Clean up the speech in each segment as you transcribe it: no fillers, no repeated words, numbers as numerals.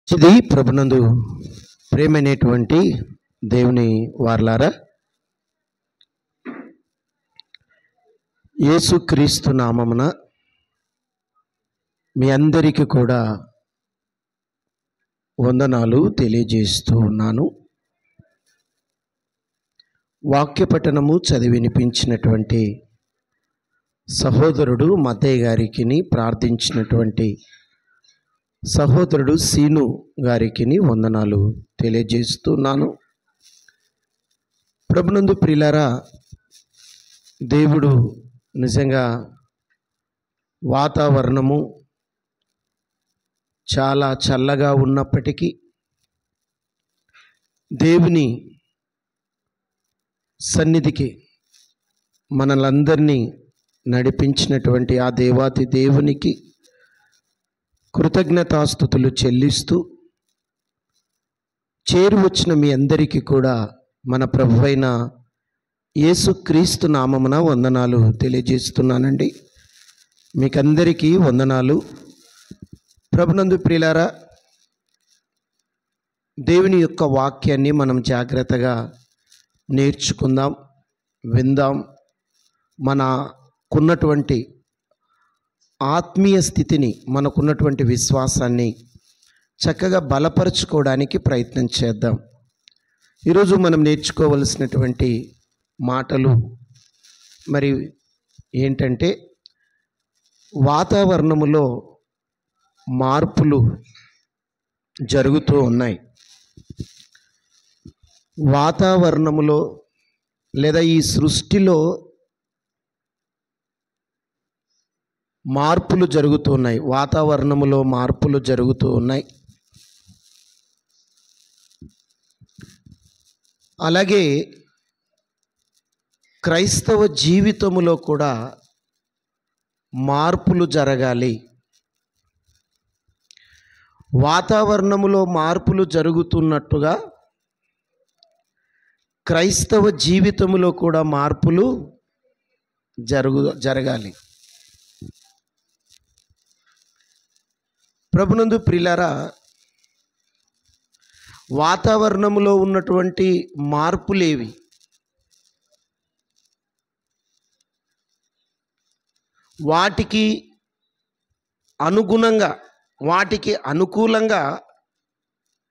ఇది ప్రభునందు ప్రేమైనటువంటి దేవుని వారలారా, యేసుక్రీస్తు నామమున మీ అందరికీ కూడా వందనాలు తెలియజేస్తూ ఉన్నాను. వాక్య పఠనము చదివి వినిపించినటువంటి సహోదరుడు మత్తయ్య గారికి, ప్రార్థించినటువంటి సహోదరుడు సీను గారికి వందనాలు తెలియజేస్తున్నాను. ప్రభునందు ప్రియులారా, దేవుడు నిజంగా వాతావరణము చాలా చల్లగా ఉన్నప్పటికీ దేవుని సన్నిధికి మనలందరినీ నడిపించినటువంటి ఆ దేవాతి దేవునికి కృతజ్ఞతాస్తుతులు చెల్లిస్తూ, చేరు వచ్చిన మీ అందరికీ కూడా మన ప్రభువైన యేసుక్రీస్తు నామమున వందనాలు తెలియజేస్తున్నానండి. మీకందరికీ వందనాలు. ప్రభునందు ప్రియులారా, దేవుని యొక్క వాక్యాన్ని మనం జాగ్రత్తగా నేర్చుకుందాం, విందాం. మనకున్నటువంటి ఆత్మీయ స్థితిని, మనకున్నటువంటి విశ్వాసాన్ని చక్కగా బలపరుచుకోవడానికి ప్రయత్నం చేద్దాం. ఈరోజు మనం నేర్చుకోవలసినటువంటి మాటలు మరి ఏంటంటే, వాతావరణములో మార్పులు జరుగుతూ ఉన్నాయి. వాతావరణములో లేదా ఈ సృష్టిలో మార్పులు జరుగుతూ ఉన్నాయి. వాతావరణములో మార్పులు జరుగుతూ ఉన్నాయి. అలాగే క్రైస్తవ జీవితములో కూడా మార్పులు జరగాలి. వాతావరణములో మార్పులు జరుగుతున్నట్టుగా క్రైస్తవ జీవితములో కూడా మార్పులు జరగాలి. ప్రభునందు ప్రియులారా, వాతావరణంలో ఉన్నటువంటి మార్పులేవి? వాటికి అనుగుణంగా, వాటికి అనుకూలంగా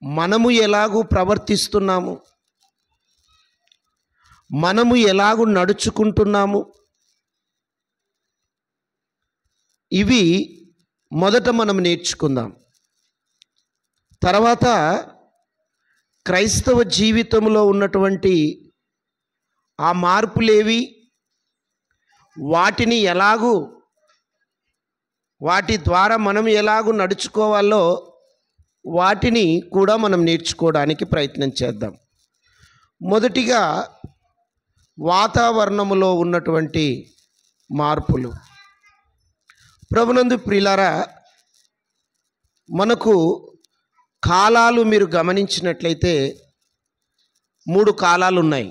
మనము ఎలాగూ ప్రవర్తిస్తున్నాము, మనము ఎలాగూ నడుచుకుంటున్నాము, ఇవి మొదట మనం నేర్చుకుందాం. తర్వాత క్రైస్తవ జీవితంలో ఉన్నటువంటి ఆ మార్పులేవి, వాటిని ఎలాగూ, వాటి ద్వారా మనం ఎలాగూ నడుచుకోవాలో వాటిని కూడా మనం నేర్చుకోవడానికి ప్రయత్నం చేద్దాం. మొదటిగా వాతావరణములో ఉన్నటువంటి మార్పులు. ప్రభునందు ప్రియులారా, మనకు కాలాలు మీరు గమనించినట్లయితే 3 కాలాలు ఉన్నాయి.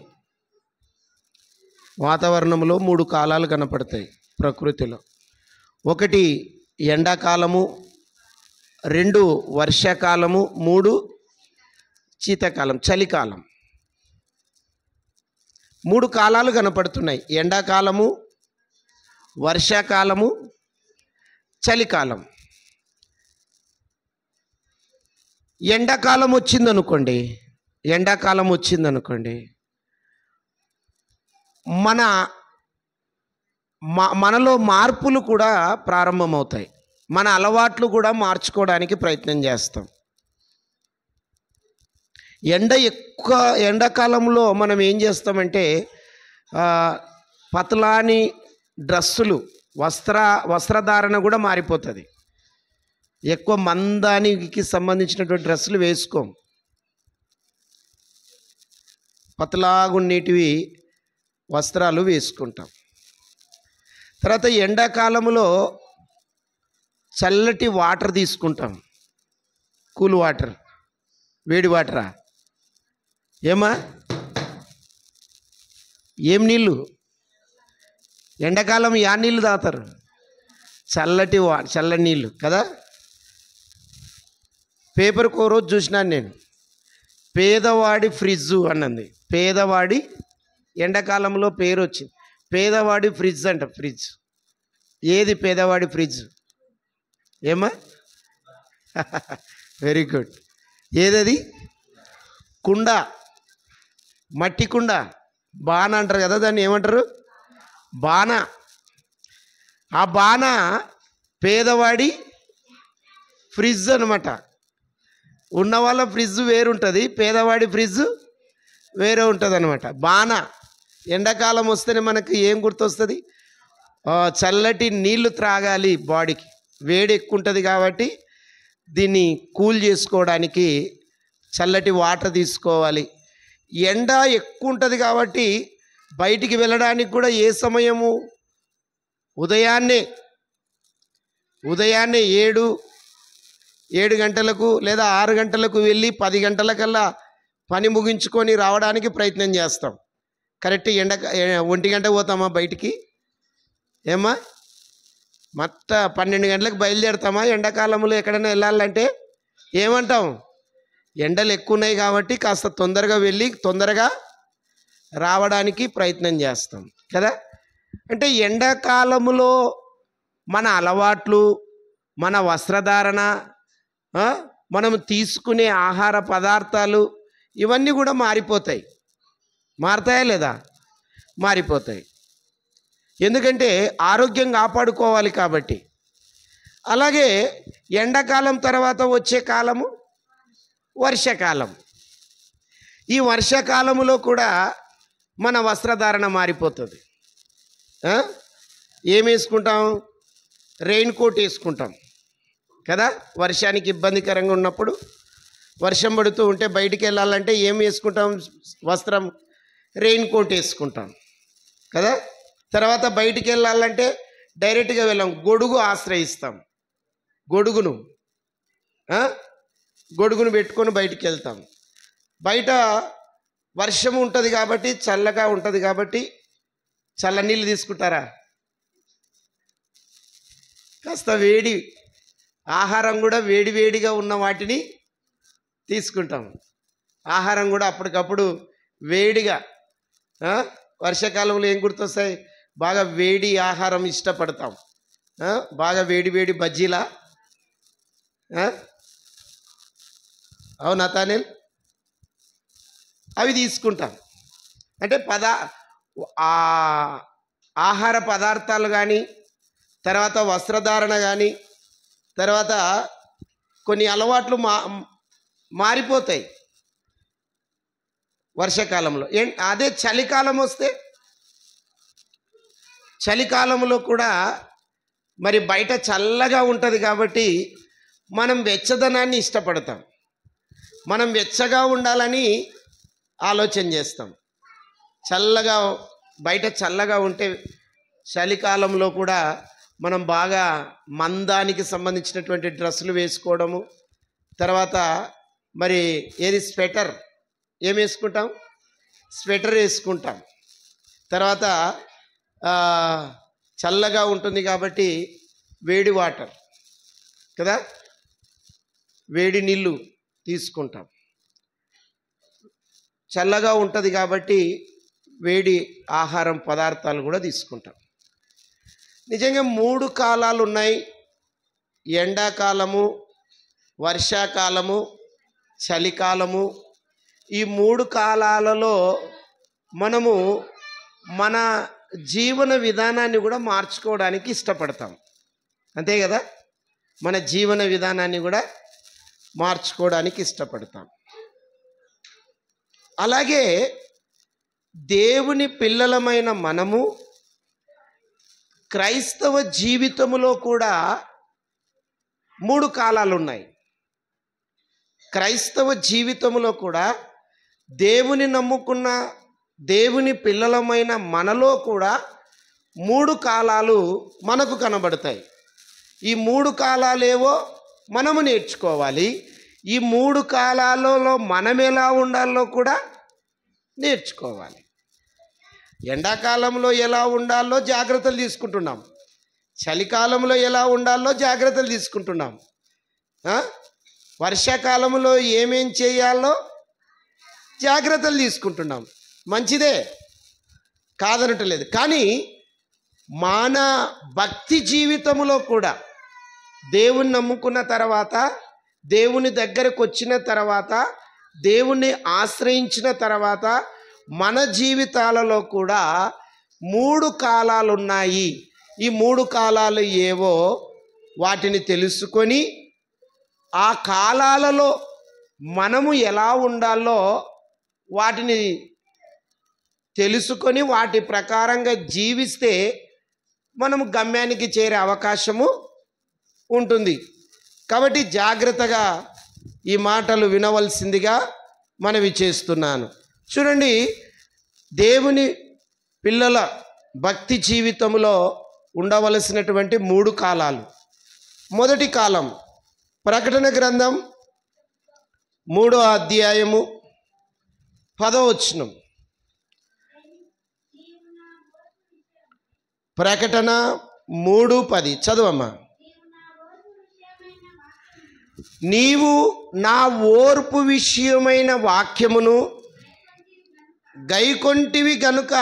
వాతావరణంలో 3 కాలాలు కనపడతాయి ప్రకృతిలో. 1 ఎండాకాలము, 2 వర్షాకాలము, 3 శీతాకాలం, చలికాలం. 3 కాలాలు కనపడుతున్నాయి: ఎండాకాలము, వర్షాకాలము, చలికాలం. ఎండాకాలం వచ్చిందనుకోండి, మనలో మార్పులు కూడా ప్రారంభమవుతాయి. మన అలవాట్లు కూడా మార్చుకోవడానికి ప్రయత్నం చేస్తాం. ఎండాకాలంలో మనం ఏం చేస్తామంటే, పతలాని డ్రెస్సులు, వస్త్రధారణ కూడా మారిపోతుంది. ఎక్కువ మందానికి సంబంధించినటువంటి డ్రెస్సులు వేసుకోం. పతలాగున్నేటివి వస్త్రాలు వేసుకుంటాం. తర్వాత ఎండాకాలంలో చల్లటి వాటర్ తీసుకుంటాం. కూల్ వాటర్, వేడి వాటరా? ఏం నీళ్ళు? ఎండాకాలం యా నీళ్ళు తాగుతారు? చల్లటి నీళ్ళు కదా. పేపర్కి ఓ రోజు చూసినాను నేను, పేదవాడి ఫ్రిడ్జు అన్నది. పేదవాడి, ఎండాకాలంలో పేరు వచ్చింది, పేదవాడి ఫ్రిడ్జ్ అంట. ఫ్రిడ్జ్ ఏది పేదవాడి ఫ్రిడ్జ్? ఏమా? Very good. ఏదది? కుండ, మట్టి కుండ, బాణ అంటారు కదా దాన్ని, ఏమంటారు? బాణ. ఆ బాణ పేదవాడి ఫ్రిడ్జ్ అనమాట. ఉన్న వాళ్ళ ఫ్రిడ్జ్ వేరుంటుంది, పేదవాడి ఫ్రిడ్జ్ వేరే ఉంటుంది అనమాట. బాణ. ఎండాకాలం వస్తేనే మనకు ఏం గుర్తొస్తుంది? చల్లటి నీళ్లు త్రాగాలి, బాడీకి వేడి ఎక్కువ ఉంటుంది కాబట్టి దీన్ని కూల్ చేసుకోవడానికి చల్లటి వాటర్ తీసుకోవాలి. ఎండ ఎక్కువ ఉంటుంది కాబట్టి బయటికి వెళ్ళడానికి కూడా ఏ సమయము? ఉదయాన్నే 7 గంటలకు లేదా 6 గంటలకు వెళ్ళి 10 గంటలకల్లా పని ముగించుకొని రావడానికి ప్రయత్నం చేస్తాం. కరెక్ట్ 1 గంట పోతామా బయటికి? ఏమా? 12 గంటలకు బయలుదేరుతామా? ఎండాకాలంలో ఎక్కడైనా వెళ్ళాలంటే ఏమంటాం? ఎండలు ఎక్కువ ఉన్నాయి కాబట్టి కాస్త తొందరగా వెళ్ళి తొందరగా రావడానికి ప్రయత్నం చేస్తాం కదా. అంటే ఎండాకాలములో మన అలవాట్లు, మన వస్త్రధారణ, మనం తీసుకునే ఆహార పదార్థాలు ఇవన్నీ కూడా మారిపోతాయి. మారుతాయా లేదా? మారిపోతాయి. ఎందుకంటే ఆరోగ్యం కాపాడుకోవాలి కాబట్టి. అలాగే ఎండాకాలం తర్వాత వచ్చే కాలము వర్షాకాలం. ఈ వర్షాకాలములో కూడా మన వస్త్రధారణ మారిపోతుంది. ఏం వేసుకుంటాం? రెయిన్ కోట్ వేసుకుంటాం కదా. వర్షానికి ఇబ్బందికరంగా ఉన్నప్పుడు, వర్షం పడుతూ ఉంటే బయటికి వెళ్ళాలంటే ఏం వేసుకుంటాం? వస్త్రం రెయిన్ కోట్ వేసుకుంటాం కదా. తర్వాత బయటికి వెళ్ళాలంటే డైరెక్ట్గా వెళ్ళాం, గొడుగు ఆశ్రయిస్తాం. గొడుగును పెట్టుకొని బయటికి వెళ్తాం. బయట వర్షం ఉంటుంది కాబట్టి, చల్లగా ఉంటుంది కాబట్టి చల్లనీళ్ళు తీసుకుంటారా? కాస్త వేడి ఆహారం కూడా వేడిగా ఉన్న వాటిని తీసుకుంటాం. ఆహారం కూడా అప్పటికప్పుడు వేడిగా. వర్షాకాలంలో ఏం గుర్తొస్తాయి? బాగా వేడి ఆహారం ఇష్టపడతాం. బాగా వేడి బజ్జీలా. అవునా తానేల్? అవి తీసుకుంటాం. అంటే ఆహార పదార్థాలు కానీ, తర్వాత వస్త్రధారణ కానీ, తర్వాత కొన్ని అలవాట్లు మారిపోతాయి వర్షాకాలంలో. అదే చలికాలం వస్తే, చలికాలంలో కూడా మరి బయట చల్లగా ఉంటుంది కాబట్టి మనం వెచ్చదనాన్ని ఇష్టపడతాం. మనం వెచ్చగా ఉండాలని ఆలోచన చేస్తాం. బయట చల్లగా ఉంటే చలికాలంలో కూడా మనం బాగా మందానికి సంబంధించినటువంటి డ్రెస్సులు వేసుకోవడము, తర్వాత మరి ఏది స్వెటర్, ఏం వేసుకుంటాం? స్వెటర్ వేసుకుంటాం. తర్వాత చల్లగా ఉంటుంది కాబట్టి వేడి వాటర్ కదా, వేడి నీళ్ళు తీసుకుంటాం. చల్లగా ఉంటుంది కాబట్టి వేడి ఆహారం పదార్థాలు కూడా తీసుకుంటాం. నిజంగా 3 కాలాలు ఉన్నాయి: ఎండాకాలము, వర్షాకాలము, చలికాలము. ఈ 3 కాలాలలో మనము మన జీవన విధానాన్ని కూడా మార్చుకోవడానికి ఇష్టపడతాం. అంతే కదా. మన జీవన విధానాన్ని కూడా మార్చుకోవడానికి ఇష్టపడతాం. అలాగే దేవుని పిల్లలమైన మనము క్రైస్తవ జీవితములో కూడా 3 కాలాలు ఉన్నాయి. క్రైస్తవ జీవితంలో కూడా దేవుని నమ్ముకున్న దేవుని పిల్లలమైన మనలో కూడా 3 కాలాలు మనకు కనబడతాయి. ఈ 3 కాలాలేవో మనము నేర్చుకోవాలి. ఈ 3 కాలాలలో మనం ఎలా ఉండాలో కూడా నేర్చుకోవాలి. ఎండాకాలంలో ఎలా ఉండాలో జాగ్రత్తలు తీసుకుంటున్నాం, చలికాలంలో ఎలా ఉండాలో జాగ్రత్తలు తీసుకుంటున్నాం. వర్షాకాలంలో ఏమేం చేయాలో జాగ్రత్తలు తీసుకుంటున్నాం, మంచిదే, కాదనట్లేదు. కానీ మన భక్తి జీవితంలో కూడా దేవుణ్ణి నమ్ముకున్న తర్వాత, దేవుని దగ్గరకు వచ్చిన తర్వాత, దేవుణ్ణి ఆశ్రయించిన తర్వాత మన జీవితాలలో కూడా 3 కాలాలు ఉన్నాయి. ఈ 3 కాలాలు ఏవో వాటిని తెలుసుకొని ఆ కాలాలలో మనము ఎలా ఉండాలో వాటిని తెలుసుకొని వాటి ప్రకారంగా జీవిస్తే మనము గమ్యానికి చేరే అవకాశము ఉంటుంది. కాబట్టి జాగ్రత్తగా ఈ మాటలు వినవలసిందిగా మనవి చేస్తున్నాను. చూడండి, దేవుని పిల్లల భక్తి జీవితంలో ఉండవలసినటువంటి 3 కాలాలు. మొదటి కాలం ప్రకటన గ్రంథం 3వ అధ్యాయము 10వ వచనం. ప్రకటన 3:10 చదవమ్మా. నీవు నా ఓర్పు విషయమైన వాక్యమును గైకొంటివి గనుక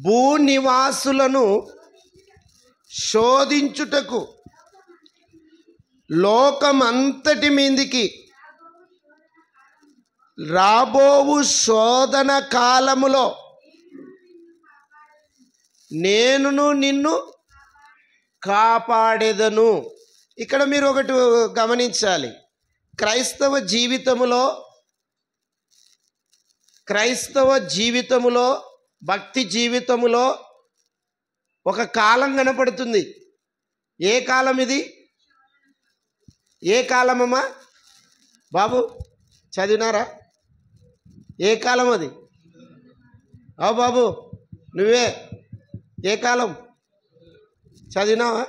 భూనివాసులను శోధించుటకు లోకమంతటి మీదికి రాబోవు శోధన కాలములో నేనును నిన్ను కాపాడెదను. ఇక్కడ మీరు ఒకటి గమనించాలి. క్రైస్తవ జీవితములో భక్తి జీవితములో ఒక కాలం కనపడుతుంది. ఏ కాలం ఇది? ఏ కాలమమ్మా బాబు, చదివినారా? ఏ కాలం అది? బాబు నువ్వే, ఏ కాలం చదివినావా?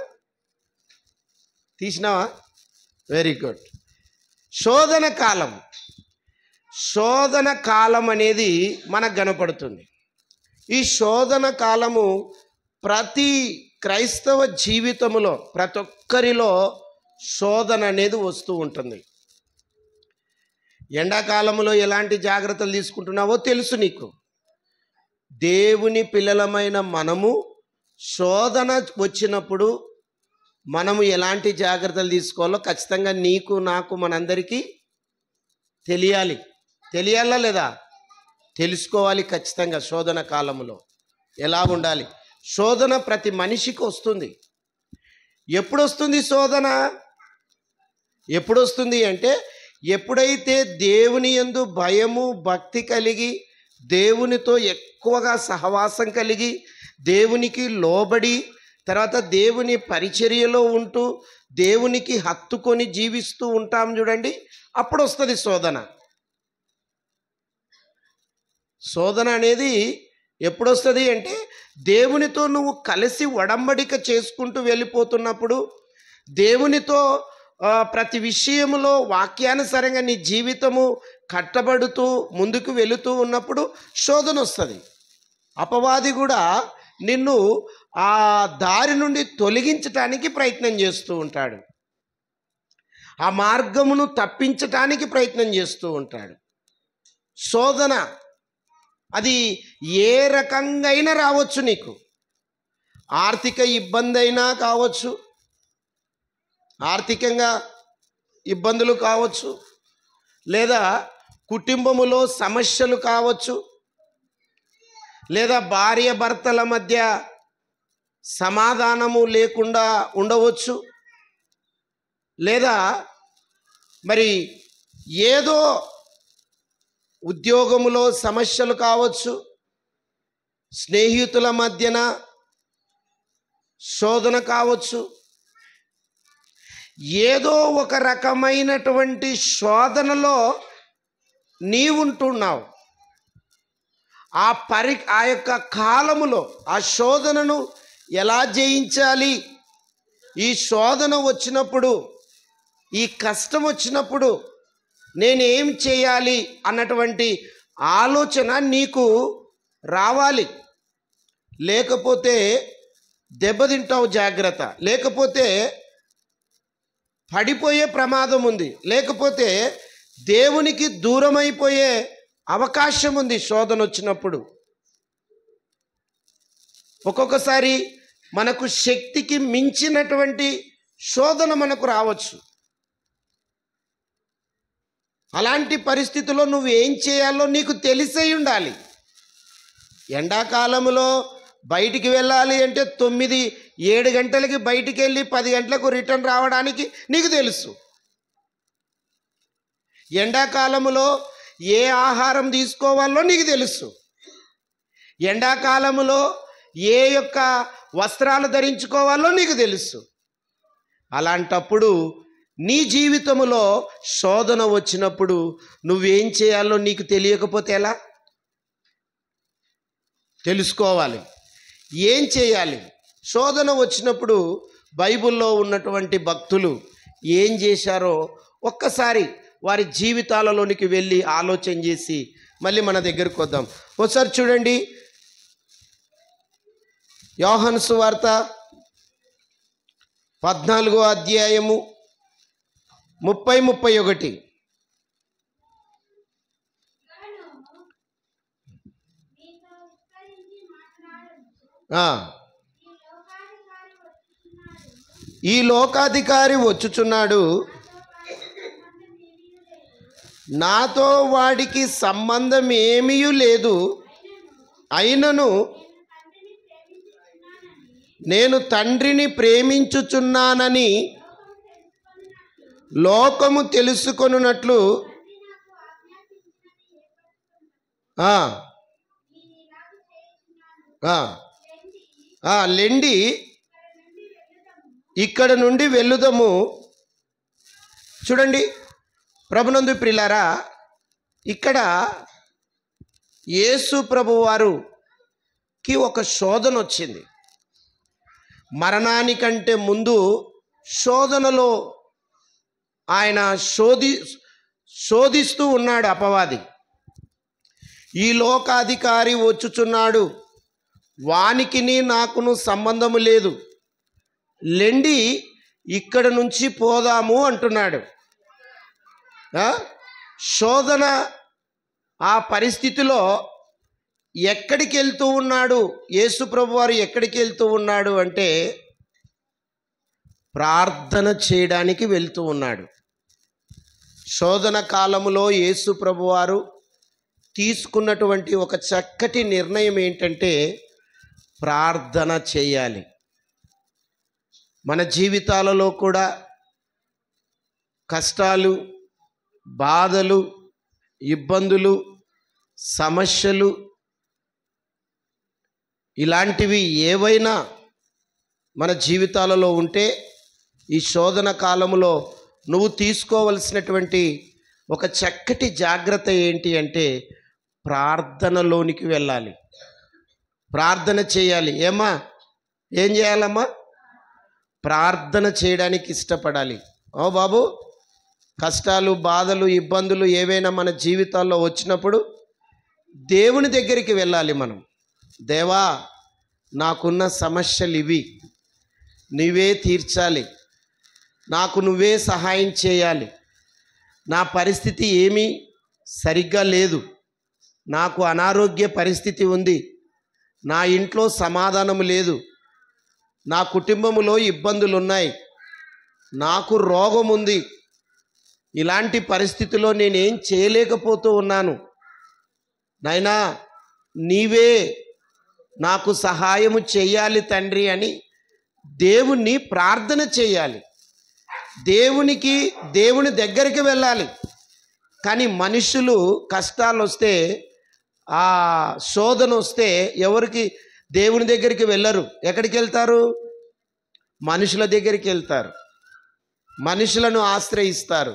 తీసినావా? Very good. శోధన కాలం. శోధన కాలం అనేది మనకు కనపడుతుంది. ఈ శోధన కాలము ప్రతి క్రైస్తవ జీవితంలో ప్రతి ఒక్కరిలో శోధన అనేది వస్తూ ఉంటుంది. ఎండాకాలంలో ఎలాంటి జాగ్రత్తలు తీసుకుంటున్నావో తెలుసు నీకు. దేవుని పిల్లలమైన మనము శోధన వచ్చినప్పుడు మనము ఎలాంటి జాగ్రత్తలు తీసుకోవాలో ఖచ్చితంగా నీకు, నాకు, మనందరికీ తెలియాలా లేదా? తెలుసుకోవాలి ఖచ్చితంగా. శోధన కాలంలో ఎలా ఉండాలి? శోధన ప్రతి మనిషికి వస్తుంది. ఎప్పుడు వస్తుంది శోధన? ఎప్పుడు వస్తుంది అంటే, ఎప్పుడైతే దేవుని యందు భయము భక్తి కలిగి, దేవునితో ఎక్కువగా సహవాసం కలిగి, దేవునికి లోబడి, తర్వాత దేవుని పరిచర్యలో ఉంటూ దేవునికి హత్తుకొని జీవిస్తూ ఉంటాం చూడండి, అప్పుడు వస్తుంది శోధన. శోధన అనేది ఎప్పుడు వస్తుంది అంటే, దేవునితో నువ్వు కలిసి ఒడంబడిక చేసుకుంటూ వెళ్ళిపోతున్నప్పుడు, దేవునితో ప్రతి విషయంలో వాక్యానుసారంగా నీ జీవితము కట్టబడుతూ ముందుకు వెళుతూ ఉన్నప్పుడు శోధన వస్తుంది. అపవాది కూడా నిన్ను ఆ దారి నుండి తొలగించటానికి ప్రయత్నం చేస్తూ ఉంటాడు. ఆ మార్గమును తప్పించటానికి ప్రయత్నం చేస్తూ ఉంటాడు. శోధన అది ఏ రకంగా అయినా రావచ్చు. నీకు ఆర్థిక ఇబ్బంది అయినా కావచ్చు, ఆర్థికంగా ఇబ్బందులు కావచ్చు, లేదా కుటుంబములో సమస్యలు కావచ్చు, లేదా భార్య భర్తల మధ్య సమాధానము లేకుండా ఉండవచ్చు, లేదా మరి ఏదో ఉద్యోగములో సమస్యలు కావచ్చు, స్నేహితుల మధ్యన శోధన కావచ్చు. ఏదో ఒక రకమైనటువంటి శోధనలో నీవుంటున్నావు. ఆ యొక్క కాలములో ఆ శోధనను ఎలా జయించాలి, ఈ శోధన వచ్చినప్పుడు, ఈ కష్టం వచ్చినప్పుడు నేనేం చేయాలి అన్నటువంటి ఆలోచన నీకు రావాలి. లేకపోతే దెబ్బతింటావు. జాగ్రత్త. లేకపోతే పడిపోయే ప్రమాదం ఉంది, లేకపోతే దేవునికి దూరమైపోయే అవకాశం ఉంది శోధన వచ్చినప్పుడు. ఒక్కొక్కసారి మనకు శక్తికి మించినటువంటి శోధన మనకు రావచ్చు. అలాంటి పరిస్థితుల్లో నువ్వు ఏం చేయాలో నీకు తెలిసే ఉండాలి. ఎండాకాలంలో బయటికి వెళ్ళాలి అంటే 9-7 గంటలకి బయటికి వెళ్ళి 10 గంటలకు రిటర్న్ రావడానికి నీకు తెలుసు. ఎండాకాలంలో ఏ ఆహారం తీసుకోవాలో నీకు తెలుసు. ఎండాకాలంలో ఏ యొక్క వస్త్రాలు ధరించుకోవాలో నీకు తెలుసు. అలాంటప్పుడు నీ జీవితంలో శోధన వచ్చినప్పుడు నువ్వేం చేయాలో నీకు తెలియకపోతే ఎలా? తెలుసుకోవాలి. ఏం చేయాలి? శోధన వచ్చినప్పుడు బైబిల్లో ఉన్నటువంటి భక్తులు ఏం చేశారో ఒక్కసారి వారి జీవితాలలోనికి వెళ్ళి ఆలోచన చేసి మళ్ళీ మన దగ్గరకు వద్దాం. ఒకసారి చూడండి, యోహాను సువార్త 14వ అధ్యాయము 30-31. ఈ లోకాధికారి వచ్చుచున్నాడు, నాతో వాడికి సంబంధం ఏమీ లేదు, అయినను నేను తండ్రిని ప్రేమించుచున్నానని లోకము తెలుసుకొనున్నట్లు లెండి ఇక్కడ నుండి వెళ్ళుదము. చూడండి ప్రభునందు ప్రియులారా, ఇక్కడ యేసు ప్రభు వారికి ఒక శోధన వచ్చింది. మరణానికంటే ముందు శోధనలో ఆయన శోధిస్తూ ఉన్నాడు అపవాది. ఈ లోకాధికారి వచ్చుచున్నాడు, వానికిని నాకును సంబంధము లేదు, లెండి ఇక్కడ నుంచి పోదాము అంటున్నాడు. శోధన ఆ పరిస్థితిలో ఎక్కడికి వెళ్తూ ఉన్నాడు యేసు ప్రభువారు? ఎక్కడికి వెళ్తూ ఉన్నాడు అంటే ప్రార్థన చేయడానికి వెళ్తూ ఉన్నాడు. శోధన కాలములో యేసు ప్రభువారు తీసుకున్నటువంటి ఒక చక్కటి నిర్ణయం ఏంటంటే ప్రార్థన చేయాలి. మన జీవితాలలో కూడా కష్టాలు, బాధలు, ఇబ్బందులు, సమస్యలు ఇలాంటివి ఏవైనా మన జీవితాలలో ఉంటే ఈ శోధన కాలంలో నువ్వు తీసుకోవలసినటువంటి ఒక చక్కటి జాగ్రత్త ఏంటి అంటే ప్రార్థనలోనికి వెళ్ళాలి, ప్రార్థన చేయాలి. ఏం చేయాలమ్మా? ప్రార్థన చేయడానికి ఇష్టపడాలి. ఓ బాబు, కష్టాలు, బాధలు, ఇబ్బందులు ఏవైనా మన జీవితాల్లో వచ్చినప్పుడు దేవుని దగ్గరికి వెళ్ళాలి మనం. దేవా, నాకున్న సమస్యలు ఇవి, నువ్వే తీర్చాలి, నాకు నువ్వే సహాయం చేయాలి, నా పరిస్థితి ఏమీ సరిగ్గా లేదు, నాకు అనారోగ్య పరిస్థితి ఉంది, నా ఇంట్లో సమాధానం లేదు, నా కుటుంబంలో ఇబ్బందులు ఉన్నాయి, నాకు రోగం ఉంది, ఇలాంటి పరిస్థితిలో నేనేం చేయలేకపోతూ ఉన్నాను, నాయనా నీవే నాకు సహాయము చేయాలి తండ్రి అని దేవుణ్ణి ప్రార్థన చేయాలి. దేవుని దగ్గరికి వెళ్ళాలి. కానీ మనుషులు కష్టాలు వస్తే, ఆ శోధన వస్తే ఎవరికి దేవుని దగ్గరికి వెళ్ళరు. ఎక్కడికి వెళ్తారు? మనుషుల దగ్గరికి వెళ్తారు, మనుషులను ఆశ్రయిస్తారు,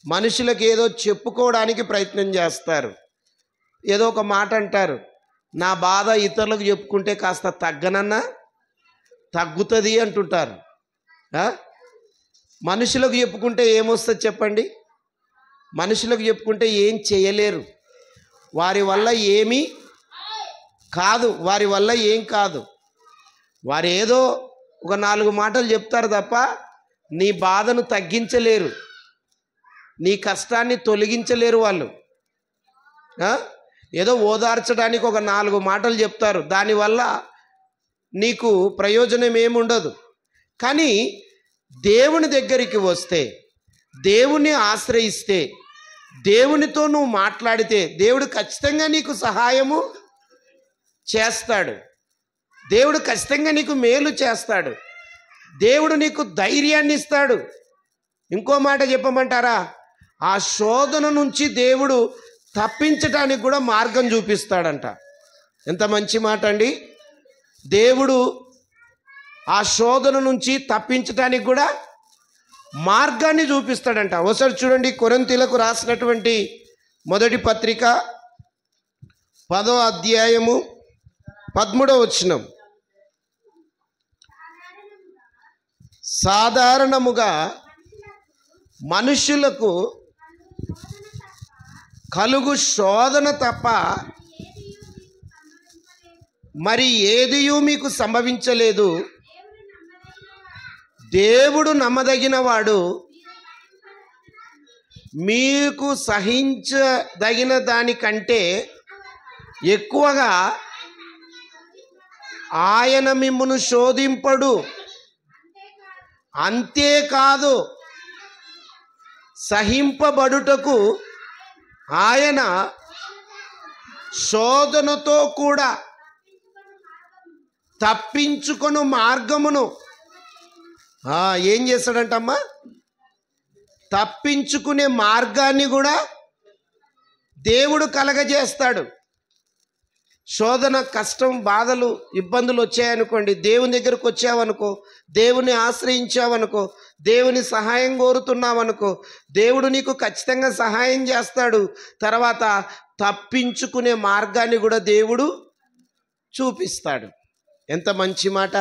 మనుషులకు ఏదో చెప్పుకోవడానికి ప్రయత్నం చేస్తారు. ఏదో ఒక మాట అంటారు, నా బాధ ఇతరులకు చెప్పుకుంటే కాస్త తగ్గుతుంది అంటుంటారు. మనుషులకు చెప్పుకుంటే ఏమొస్తుంది చెప్పండి? మనుషులకు చెప్పుకుంటే ఏం చేయలేరు, వారి వల్ల ఏమీ కాదు, వారి వల్ల ఏం కాదు. వారు ఏదో ఒక 4 మాటలు చెప్తారు తప్ప నీ బాధను తగ్గించలేరు, నీ కష్టాన్ని తొలగించలేరు వాళ్ళు. ఏదో ఓదార్చడానికి ఒక 4 మాటలు చెప్తారు, దానివల్ల నీకు ప్రయోజనం ఏముండదు. కానీ దేవుని దగ్గరికి వస్తే, దేవుని ఆశ్రయిస్తే, దేవునితో నువ్వు మాట్లాడితే దేవుడు ఖచ్చితంగా నీకు సహాయము చేస్తాడు. దేవుడు ఖచ్చితంగా నీకు మేలు చేస్తాడు. దేవుడు నీకు ధైర్యాన్ని ఇస్తాడు. ఇంకో మాట చెప్పమంటారా? ఆ శోధన నుంచి దేవుడు తప్పించడానికి కూడా మార్గం చూపిస్తాడంట. ఎంత మంచి మాట అండి! దేవుడు ఆ శోధన నుంచి తప్పించడానికి కూడా మార్గాన్ని చూపిస్తాడంట. ఒకసారి చూడండి, కొరింథీయులకు రాసినటువంటి మొదటి పత్రిక 10వ అధ్యాయము 13వ వచనం. సాధారణముగా మనుషులకు కలుగు శోధన తప్ప మరి ఏదియూ మీకు సంభవించలేదు. దేవుడు నమ్మదగిన వాడు, మీకు సహించదగిన దానికంటే ఎక్కువగా ఆయన మిమ్మును శోధింపడు. అంతేకాదు, సహింపబడుటకు ఆయన శోధనతో కూడా తప్పించుకొను మార్గమును ఏం చేస్తాడంటమ్మా? తప్పించుకునే మార్గాన్ని కూడా దేవుడు కలగజేస్తాడు. శోధన, కష్టం, బాధలు, ఇబ్బందులు వచ్చాయనుకోండి, దేవుని దగ్గరకు వచ్చావనుకో, దేవుని ఆశ్రయించావనుకో, దేవుని సహాయం కోరుతున్నావనుకో, దేవుడు నీకు ఖచ్చితంగా సహాయం చేస్తాడు. తర్వాత తప్పించుకునే మార్గాన్ని కూడా దేవుడు చూపిస్తాడు. ఎంత మంచి మాట!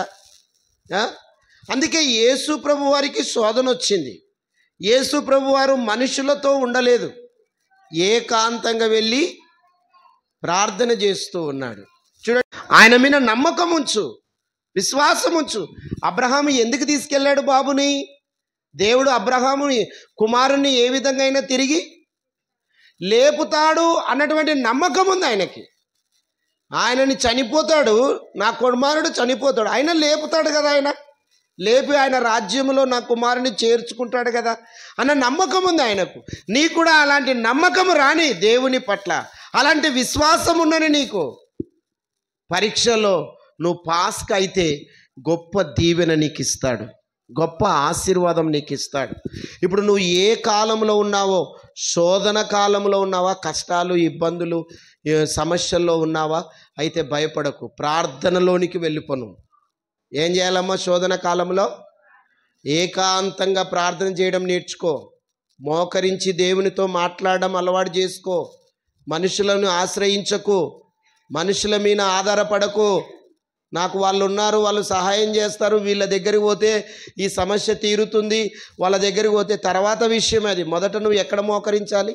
అందుకే యేసు ప్రభు వారికి శోధన వచ్చింది. యేసు ప్రభు వారు మనుషులతో ఉండలేదు, ఏకాంతంగా వెళ్ళి ప్రార్థన చేస్తూ ఉన్నాడు. చూడండి, ఆయన మీద నమ్మకం ఉంచు, విశ్వాసం ఉంచు. అబ్రహాము ఎందుకు తీసుకెళ్ళాడు బాబుని? దేవుడు అబ్రహాముని కుమారుని ఏ విధంగా అయినా తిరిగి లేపుతాడు అన్నటువంటి నమ్మకం ఉంది ఆయనకి. ఆయనని చనిపోతాడు, నా కుమారుడు చనిపోతాడు, ఆయన లేపుతాడు కదా, ఆయన లేపి ఆయన రాజ్యంలో నా కుమారుని చేర్చుకుంటాడు కదా అన్న నమ్మకం ఉంది ఆయనకు. నీకు కూడా అలాంటి నమ్మకం రాని దేవుని పట్ల, అలాంటి విశ్వాసం ఉన్నని నీకు. పరీక్షలో నువ్వు పాస్కి అయితే గొప్ప దీవెన నీకు ఇస్తాడు, గొప్ప ఆశీర్వాదం నీకు ఇస్తాడు. ఇప్పుడు నువ్వు ఏ కాలంలో ఉన్నావో, శోధన కాలంలో ఉన్నావా, కష్టాలు, ఇబ్బందులు, సమస్యల్లో ఉన్నావా, అయితే భయపడకు, ప్రార్థనలోనికి వెళ్ళిపోను. ఏం చేయాలమ్మా? శోధన కాలంలో ఏకాంతంగా ప్రార్థన చేయడం నేర్చుకో. మోకరించి దేవునితో మాట్లాడడం అలవాటు చేసుకో. మనుషులను ఆశ్రయించకు, మనుషుల మీద ఆధారపడకు. నాకు వాళ్ళు ఉన్నారు, వాళ్ళు సహాయం చేస్తారు, వీళ్ళ దగ్గరికి పోతే ఈ సమస్య తీరుతుంది, వాళ్ళ దగ్గరికి పోతే తర్వాత విషయం అది. మొదట నువ్వు ఎక్కడ మోకరించాలి?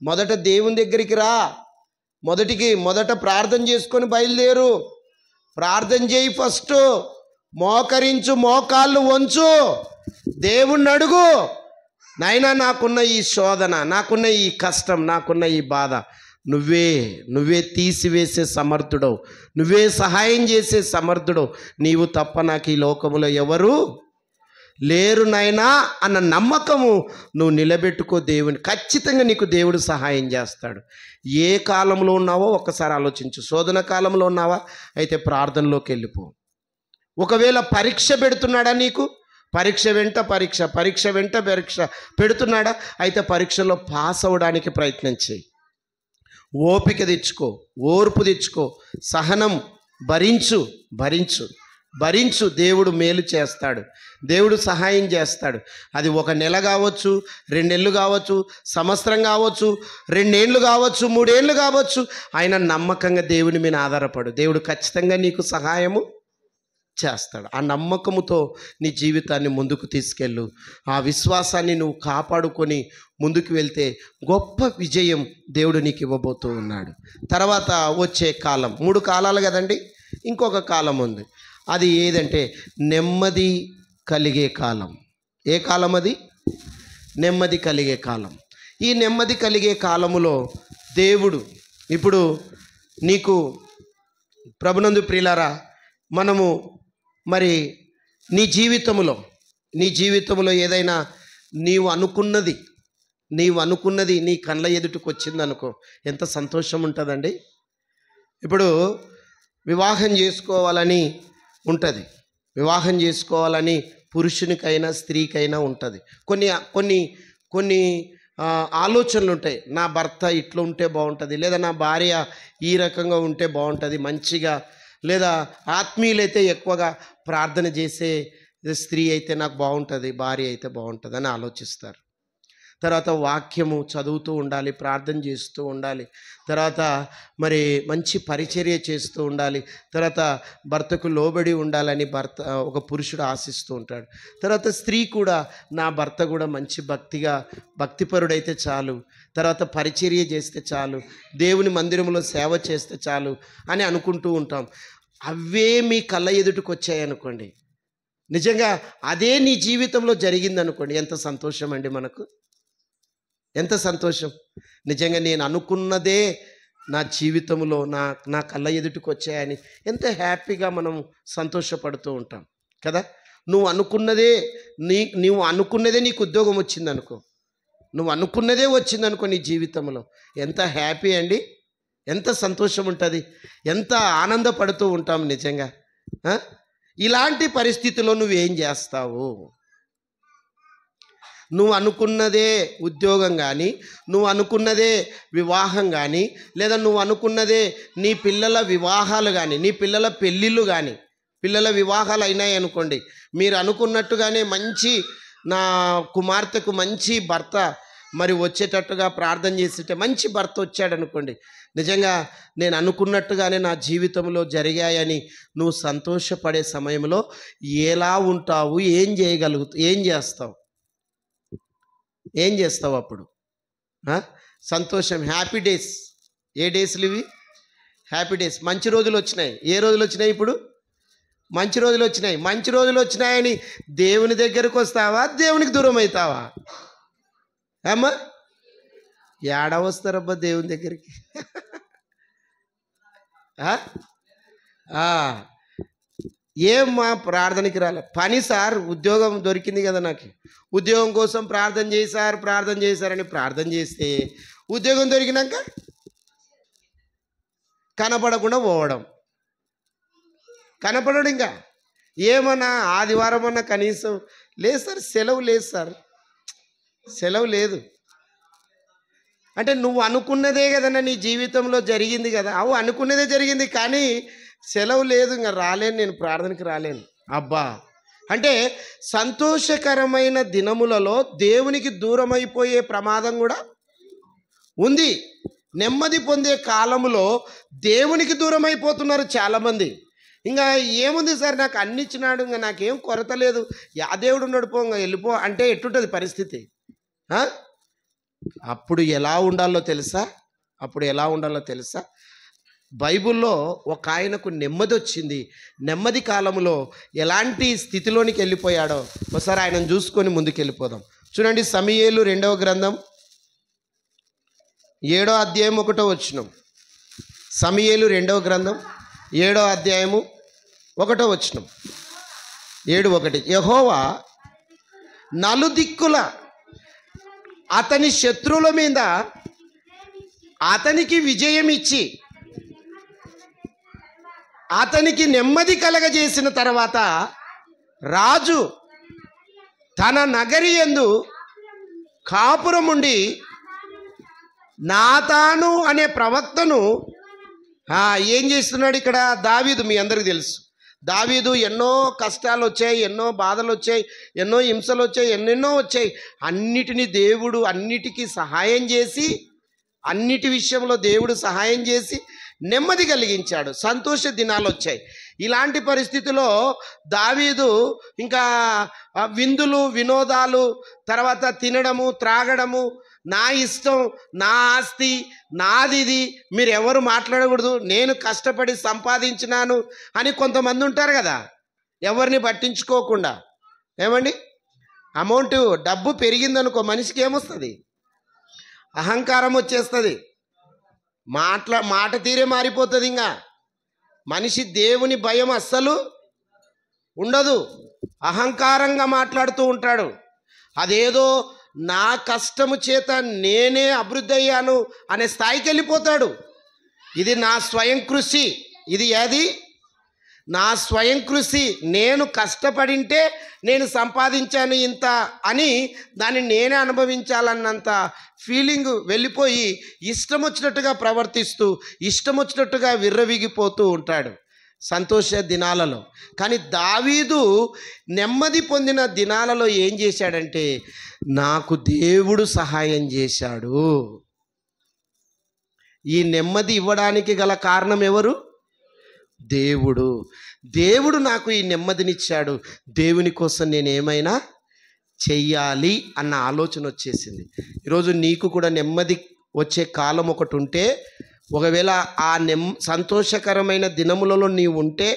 మొదట దేవుని దగ్గరికి రా. మొదట ప్రార్థన చేసుకొని బయలుదేరు. ప్రార్థన చేయి, ఫస్ట్ మోకరించు, మోకాళ్ళు వంచు, దేవుణ్ణి అడుగు. నాయనా, నాకున్న ఈ శోధన, నాకున్న ఈ కష్టం, నాకున్న ఈ బాధ నువ్వే తీసివేసే సమర్థుడవు, నువ్వే సహాయం చేసే సమర్థుడవు. నీవు తప్ప నాకు ఈ లోకములో ఎవరు లేరు నాయనా అన్న నమ్మకము నువ్వు నిలబెట్టుకో. దేవుని ఖచ్చితంగా నీకు దేవుడు సహాయం చేస్తాడు. ఏ కాలంలో ఉన్నావో ఒక్కసారి ఆలోచించు. శోధన కాలంలో ఉన్నావా? అయితే ప్రార్థనలోకి వెళ్ళిపో. ఒకవేళ పరీక్ష పెడుతున్నాడా నీకు? పరీక్ష వెంట పరీక్ష పెడుతున్నాడా? అయితే పరీక్షలో పాస్ అవ్వడానికి ప్రయత్నం చేయి. ఓపిక తెచ్చుకో, ఓర్పు తెచ్చుకో, సహనం భరించు. దేవుడు మేలు చేస్తాడు, దేవుడు సహాయం చేస్తాడు. అది 1 నెల కావచ్చు, 2 నెలలు కావచ్చు, సంవత్సరం కావచ్చు, 2 ఏళ్ళు కావచ్చు, 3 ఏళ్ళు కావచ్చు. ఆయన నమ్మకంగా దేవుని మీద ఆధారపడు. దేవుడు ఖచ్చితంగా నీకు సహాయము చేస్తాడు. ఆ నమ్మకముతో నీ జీవితాన్ని ముందుకు తీసుకెళ్ళు. ఆ విశ్వాసాన్ని నువ్వు కాపాడుకొని ముందుకు వెళ్తే గొప్ప విజయం దేవుడు నీకు ఇవ్వబోతూ ఉన్నాడు. తర్వాత వచ్చే కాలం, 3 కాలాలు కదండి, ఇంకొక కాలం ఉంది. అది ఏదంటే నెమ్మది కలిగే కాలం. ఏ కాలం అది? నెమ్మది కలిగే కాలం. ఈ నెమ్మది కలిగే కాలములో దేవుడు ఇప్పుడు నీకు ప్రభునందు ప్రియులారా, మనము మరి నీ జీవితంలో ఏదైనా నీవు అనుకున్నది నీ కళ్ళ ఎదుటికి వచ్చిందనుకో, ఎంత సంతోషం ఉంటుందండి. ఇప్పుడు వివాహం చేసుకోవాలని ఉంటుంది, వివాహం చేసుకోవాలని పురుషునికైనా స్త్రీకైనా ఉంటుంది. కొన్ని ఆలోచనలు ఉంటాయి. నా భర్త ఇట్లా ఉంటే బాగుంటుంది, లేదా నా భార్య ఈ రకంగా ఉంటే బాగుంటుంది మంచిగా, లేదా ఆత్మీయులైతే ఎక్కువగా ప్రార్థన చేసే స్త్రీ అయితే నాకు బాగుంటుంది, భార్య అయితే బాగుంటుంది అని ఆలోచిస్తారు. తర్వాత వాక్యము చదువుతూ ఉండాలి, ప్రార్థన చేస్తూ ఉండాలి, తర్వాత మరి మంచి పరిచర్య చేస్తూ ఉండాలి, తర్వాత భర్తకు లోబడి ఉండాలని ఒక పురుషుడు ఆశిస్తూ ఉంటాడు. తర్వాత స్త్రీ కూడా నా భర్త కూడా మంచి భక్తిపరుడైతే చాలు, తర్వాత పరిచర్య చేస్తే చాలు, దేవుని మందిరంలో సేవ చేస్తే చాలు అని అనుకుంటూ ఉంటాం. అవే మీ కళ్ళ ఎదుటికి వచ్చాయనుకోండి, నిజంగా అదే నీ జీవితంలో జరిగిందనుకోండి, ఎంత సంతోషం అండి మనకు, ఎంత సంతోషం. నిజంగా నేను అనుకున్నదే నా జీవితంలో నా కళ్ళ ఎదుటికి వచ్చాయని ఎంత హ్యాపీగా మనం సంతోషపడుతూ ఉంటాం కదా. నువ్వు అనుకున్నదే నీకు ఉద్యోగం వచ్చిందనుకో, నువ్వు అనుకున్నదే వచ్చిందనుకో నీ జీవితంలో, ఎంత హ్యాపీ అండి, ఎంత సంతోషం ఉంటుంది, ఎంత ఆనందపడుతూ ఉంటాం నిజంగా. ఇలాంటి పరిస్థితిలో నువ్వేం చేస్తావు? నువ్వు అనుకున్నదే ఉద్యోగం కానీ, నువ్వు అనుకున్నదే వివాహం కానీ, లేదా నువ్వు అనుకున్నదే నీ పిల్లల వివాహాలు కానీ, నీ పిల్లల పెళ్ళిళ్ళు కానీ, పిల్లల వివాహాలు అయినాయి అనుకోండి, మీరు అనుకున్నట్టుగానే మంచి నా కుమార్తెకు మంచి భర్త మరి వచ్చేటట్టుగా ప్రార్థన చేసేటే మంచి భర్త వచ్చాడు అనుకోండి, నిజంగా నేను అనుకున్నట్టుగానే నా జీవితంలో జరిగాయని నువ్వు సంతోషపడే సమయంలో ఎలా ఉంటావు? ఏం చేస్తావు అప్పుడు? సంతోషం, హ్యాపీ డేస్. ఏ డేస్లు ఇవి? Happy days. మంచి రోజులు వచ్చినాయి. ఏ రోజులు వచ్చినాయి? ఇప్పుడు మంచి రోజులు వచ్చినాయి. మంచి రోజులు వచ్చినాయని దేవుని దగ్గరకు వస్తావా, దేవునికి దూరం అవుతావా? అమ్మా, ఏడా వస్తారబ్బా దేవుని దగ్గరికి? ఏమ్మా ప్రార్థనకి రాలే, పని సార్, ఉద్యోగం దొరికింది కదా నాకు, ఉద్యోగం కోసం ప్రార్థన చేశారని ప్రార్థన చేస్తే ఉద్యోగం దొరికినాక కనపడకుండా పోవడం, కనపడడు. ఇంకా ఏమన్నా ఆదివారం అన్నా కనీసం లేదు సార్, సెలవు లేదు అంటే నువ్వు అనుకున్నదే కదన్నా నీ జీవితంలో జరిగింది కదా. అనుకున్నదే జరిగింది కానీ సెలవు లేదు, ఇంకా రాలేను, నేను ప్రార్థనకి రాలేను. అబ్బా, అంటే సంతోషకరమైన దినములలో దేవునికి దూరం అయిపోయే ప్రమాదం కూడా ఉంది. నెమ్మది పొందే కాలములో దేవునికి దూరం అయిపోతున్నారు చాలామంది. ఇంకా ఏముంది సార్, నాకు అన్ని ఇచ్చినాడు, ఇంకా నాకేం కొరత లేదు, యా దేవుడు ఉన్నాడు, పో ఇంకా వెళ్ళిపో అంటే ఎట్టుంటుంది పరిస్థితి? అప్పుడు ఎలా ఉండాలో తెలుసా? బైబిల్లో ఒక ఆయనకు నెమ్మది వచ్చింది. నెమ్మది కాలంలో ఎలాంటి స్థితిలోనికి వెళ్ళిపోయాడో ఒకసారి ఆయనను చూసుకొని ముందుకు వెళ్ళిపోదాం. చూడండి, సమూయేలు 2వ గ్రంథం 7వ అధ్యాయం 1వ వచనం. సమూయేలు 2వ గ్రంథం 7వ అధ్యాయము 1వ వచనం. 7:1. యెహోవా నలుదిక్కుల అతని శత్రువుల మీద అతనికి విజయం ఇచ్చి అతనికి నెమ్మది కలగజేసిన తర్వాత రాజు తన నగరి యందు కాపురముండి నాతాను అనే ప్రవక్తను ఏం చేస్తున్నాడు? ఇక్కడ దావీదు, మీ అందరికీ తెలుసు, దావీదు ఎన్నో కష్టాలు వచ్చాయి, ఎన్నో బాధలు వచ్చాయి, ఎన్నో హింసలు వచ్చాయి, ఎన్నెన్నో వచ్చాయి. అన్నిటినీ దేవుడు అన్నిటికీ సహాయం చేసి, అన్నిటి విషయంలో దేవుడు సహాయం చేసి నెమ్మది కలిగించాడు. సంతోష దినాలు వచ్చాయి. ఇలాంటి పరిస్థితిలో దావీదు ఇంకా విందులు వినోదాలు, తర్వాత తినడము త్రాగడము, నా ఇష్టం, నా ఆస్తి, నాదిది, మీరు ఎవరు మాట్లాడకూడదు, నేను కష్టపడి సంపాదించినాను అని కొంతమంది ఉంటారు కదా, ఎవరిని పట్టించుకోకుండా. ఏమండి, అమౌంట్ డబ్బు పెరిగిందనుకో మనిషికి ఏమొస్తుంది? అహంకారం వచ్చేస్తుంది. మాట తీరే మారిపోతుంది. ఇంకా మనిషి దేవుని భయం అస్సలు ఉండదు. అహంకారంగా మాట్లాడుతూ ఉంటాడు. అదేదో నా కష్టము చేత నేనే అభివృద్ధి అయ్యాను అనే స్థాయికి వెళ్ళిపోతాడు. ఇది నా స్వయం కృషి, ఇది ఏది నా స్వయం కృషి, నేను కష్టపడింటే నేను సంపాదించాను ఇంత అని దాన్ని నేనే అనుభవించాలన్నంత ఫీలింగ్ వెళ్ళిపోయి ఇష్టం వచ్చినట్టుగా ప్రవర్తిస్తూ ఇష్టం వచ్చినట్టుగా విర్రవీగిపోతూ ఉంటాడు సంతోష దినాలలో. కానీ దావీదు నెమ్మది పొందిన దినాలలో ఏం చేశాడంటే, నాకు దేవుడు సహాయం చేశాడు. ఈ నెమ్మది ఇవ్వడానికి గల కారణం ఎవరు? దేవుడు. దేవుడు నాకు ఈ నెమ్మదినిచ్చాడు, దేవుని కోసం నేను ఏమైనా చెయ్యాలి అన్న ఆలోచన వచ్చేసింది. ఈరోజు నీకు కూడా నెమ్మది వచ్చే కాలం ఒకటి ఉంటే, ఒకవేళ ఆ సంతోషకరమైన దినములలో నీవు ఉంటే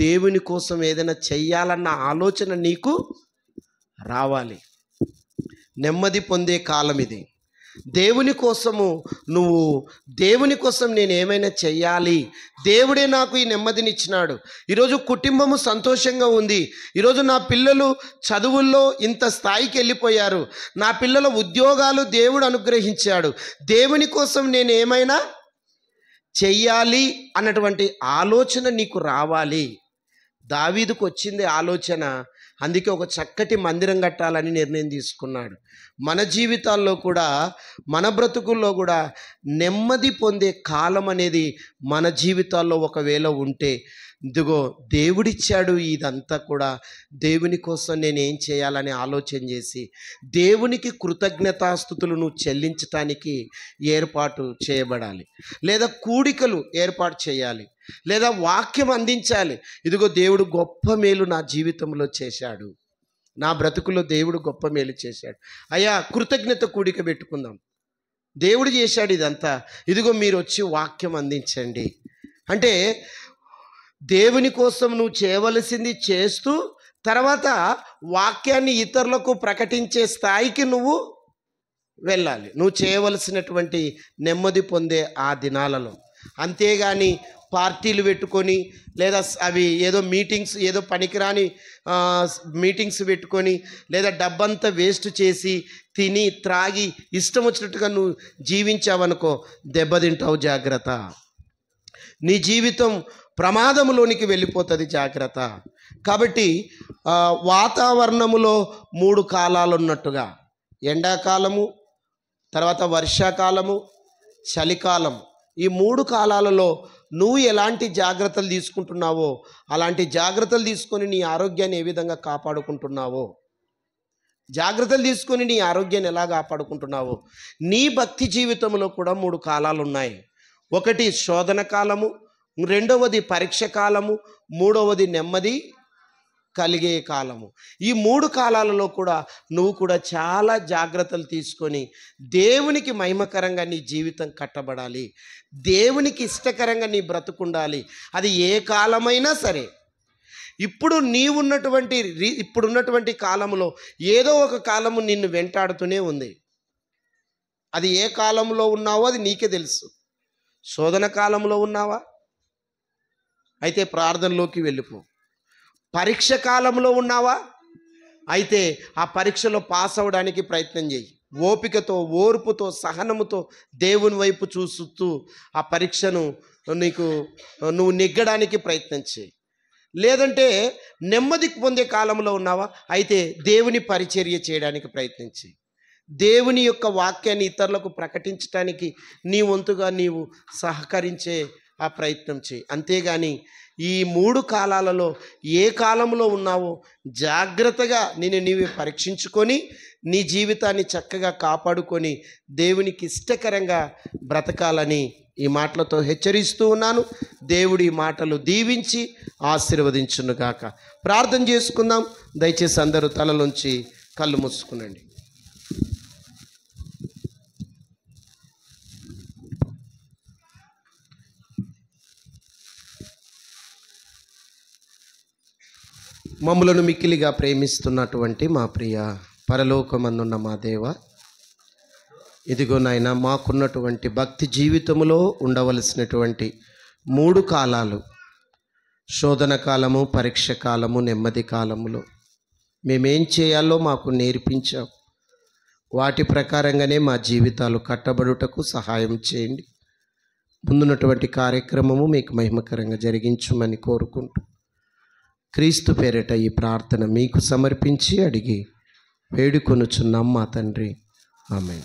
దేవుని కోసం ఏదైనా చెయ్యాలన్న ఆలోచన నీకు రావాలి. నెమ్మది పొందే కాలం ఇది. దేవుని కోసము దేవుని కోసం నేను ఏమైనా చెయ్యాలి, దేవుడే నాకు ఈ నెమ్మదినిచ్చినాడు. ఈరోజు కుటుంబము సంతోషంగా ఉంది. ఈరోజు నా పిల్లలు చదువుల్లో ఇంత స్థాయికి వెళ్ళిపోయారు, నా పిల్లల ఉద్యోగాలు దేవుడు అనుగ్రహించాడు, దేవుని కోసం నేను ఏమైనా చెయ్యాలి అన్నటువంటి ఆలోచన నీకు రావాలి. దావీదుకు వచ్చింది ఆలోచన. అందుకే ఒక చక్కటి మందిరం కట్టాలని నిర్ణయం తీసుకున్నాడు. మన జీవితాల్లో కూడా, మన బ్రతుకుల్లో కూడా నెమ్మది పొందే కాలం అనేది మన జీవితాల్లో ఒకవేళ ఉంటే, ఇదిగో దేవుడిచ్చాడు ఇదంతా కూడా, దేవుని కోసం నేను ఏం చేయాలని ఆలోచన చేసి దేవునికి కృతజ్ఞతాస్తుతులు నువ్వు చెల్లించటానికి ఏర్పాటు చేయబడాలి. లేదా కూడికలు ఏర్పాటు చేయాలి, లేదా వాక్యం అందించాలి. ఇదిగో దేవుడు గొప్ప మేలు నా జీవితంలో చేశాడు, నా బ్రతుకులో దేవుడు గొప్ప మేలు చేశాడు. అయ్యా కృతజ్ఞత కూడిక పెట్టుకుందాం, దేవుడు చేశాడు ఇదంతా, ఇదిగో మీరు వచ్చి వాక్యం అందించండి అంటే, దేవుని కోసం నువ్వు చేయవలసింది చేస్తూ తర్వాత వాక్యాన్ని ఇతరులకు ప్రకటించే స్థాయికి నువ్వు వెళ్ళాలి, నువ్వు చేయవలసినటువంటి నెమ్మది పొందే ఆ దినాలలో. అంతేగాని పార్టీలు పెట్టుకొని, లేదా అవి ఏదో మీటింగ్స్, ఏదో పనికిరాని మీటింగ్స్ పెట్టుకొని, లేదా డబ్బంతా వేస్ట్ చేసి తిని త్రాగి ఇష్టం వచ్చినట్టుగా నువ్వు జీవించావనుకో దెబ్బతింటావు. జాగ్రత్త, నీ జీవితం ప్రమాదంలోనికి వెళ్ళిపోతుంది. జాగ్రత్త. కాబట్టి వాతావరణములో 3 కాలాలు ఉన్నట్టుగా, ఎండాకాలము, తర్వాత వర్షాకాలము, చలికాలం, ఈ 3 కాలాలలో నువ్వు ఎలాంటి జాగ్రత్తలు తీసుకుంటున్నావో అలాంటి జాగ్రత్తలు తీసుకొని నీ ఆరోగ్యాన్ని ఏ విధంగా కాపాడుకుంటున్నావో, జాగ్రత్తలు తీసుకొని నీ ఆరోగ్యాన్ని ఎలా కాపాడుకుంటున్నావో, నీ భక్తి జీవితంలో కూడా 3 కాలాలు ఉన్నాయి. ఒకటి శోధన కాలము, రెండవది పరీక్ష కాలము, మూడవది నెమ్మది కలిగే కాలము. ఈ 3 కాలాలలో కూడా నువ్వు కూడా చాలా జాగ్రత్తలు తీసుకొని దేవునికి మహిమకరంగా నీ జీవితం కట్టబడాలి, దేవునికి ఇష్టకరంగా నీ బ్రతుకుండాలి. అది ఏ కాలమైనా సరే. ఇప్పుడున్నటువంటి కాలంలో ఏదో ఒక కాలము నిన్ను వెంటాడుతూనే ఉంది. అది ఏ కాలంలో ఉన్నావో అది నీకే తెలుసు. శోధన కాలంలో ఉన్నావా? అయితే ప్రార్థనలోకి వెళ్ళిపో. పరీక్ష కాలంలో ఉన్నావా? అయితే ఆ పరీక్షలో పాస్ అవ్వడానికి ప్రయత్నం చేయి. ఓపికతో, ఓర్పుతో, సహనముతో దేవుని వైపు చూస్తూ ఆ పరీక్షను నువ్వు నెగ్గడానికి ప్రయత్నం చేయి. లేదంటే నెమ్మది పొందే కాలంలో ఉన్నావా? అయితే దేవుని పరిచర్య చేయడానికి ప్రయత్నించి దేవుని యొక్క వాక్యాన్ని ఇతరులకు ప్రకటించడానికి నీ వంతుగా నీవు సహకరించే ఆ ప్రయత్నం చేయి. అంతేగాని ఈ 3 కాలాలలో ఏ కాలంలో ఉన్నావో జాగ్రత్తగా నీవే పరీక్షించుకొని నీ జీవితాన్ని చక్కగా కాపాడుకొని దేవునికి ఇష్టకరంగా బ్రతకాలని ఈ మాటలతో హెచ్చరిస్తూ ఉన్నాను. దేవుడి మాటలు దీవించి ఆశీర్వదించునుగాక. ప్రార్థన చేసుకుందాం. దయచేసి అందరూ తలలోంచి కళ్ళు మూసుకునండి. మమ్ములను మిక్కిలిగా ప్రేమిస్తున్నటువంటి మా ప్రియ పరలోకమందున్న మా దేవ, ఇదిగో నాయన, మాకున్నటువంటి భక్తి జీవితంలో ఉండవలసినటువంటి 3 కాలాలు, శోధన కాలము, పరీక్ష కాలము, నెమ్మది కాలములో మేమేం చేయాలో మాకు నేర్పించావు. వాటి ప్రకారంగానే మా జీవితాలు కట్టబడుటకు సహాయం చేయండి. ముందున్నటువంటి కార్యక్రమము మీకు మహిమకరంగా జరిగించమని కోరుకుంటూ క్రీస్తు పేరిట ఈ ప్రార్థన మీకు సమర్పించి అడిగి వేడుకొనుచున్నాం మా తండ్రి. ఆమేన్.